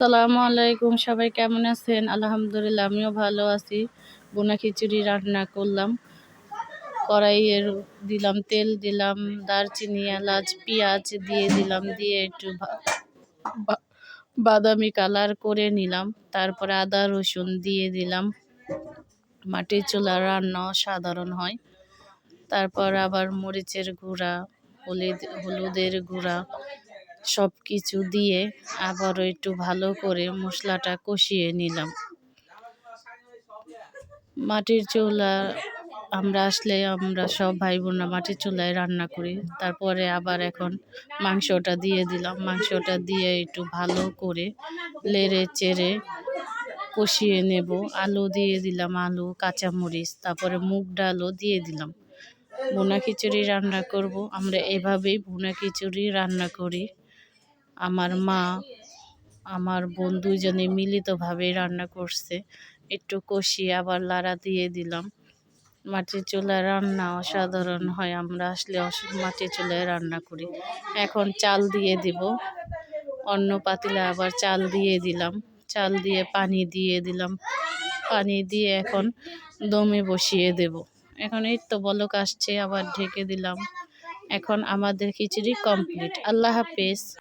আসসালামু আলাইকুম, সবাই কেমন আছেন? আলহামদুলিল্লাহ আমিও ভালো আছি। বোনা খিচুড়ি রান্না করলাম। কড়াইয়ের দিলাম তেল, দিলাম দারচিনি, এলাচ, পেঁয়াজ দিয়ে দিলাম, দিয়ে একটু বা- বাদামি কালার করে নিলাম। তারপরে আদা রসুন দিয়ে দিলাম। মাটির চুলার রান্না সাধারণ হয়। তারপর আবার মরিচের গুঁড়া, হলুদের গুঁড়া সব কিছু দিয়ে আবারও একটু ভালো করে মশলাটা কষিয়ে নিলাম। মাটির চুলা আমরা সব ভাই বোনরা মাটির চুলায় রান্না করি। তারপরে আবার এখন মাংসটা দিয়ে দিলাম। মাংসটা দিয়ে একটু ভালো করে নেড়ে চেড়ে কষিয়ে নেব। আলু দিয়ে দিলাম, আলু, কাঁচামরিচ, তারপরে মুগ ডালও দিয়ে দিলাম। ভুনা খিচুড়ি রান্না করব। আমরা এভাবেই ভুনা খিচুড়ি রান্না করি। আমার মা, আমার বোন দুইজনে মিলিতভাবে রান্না করছে। একটু কষিয়ে আবার লাড়া দিয়ে দিলাম। মাটির চুলায় রান্না অসাধারণ হয়। আমরা আসলে মাটির চুলায় রান্না করি। এখন চাল দিয়ে দিব। অন্য পাতিলে আবার চাল দিয়ে দিলাম। চাল দিয়ে পানি দিয়ে দিলাম। পানি দিয়ে এখন দমে বসিয়ে দেব। এখন এই তো বলক আসছে, আবার ঢেকে দিলাম। এখন আমাদের খিচুড়ি কমপ্লিট। আল্লাহ হাফেজ।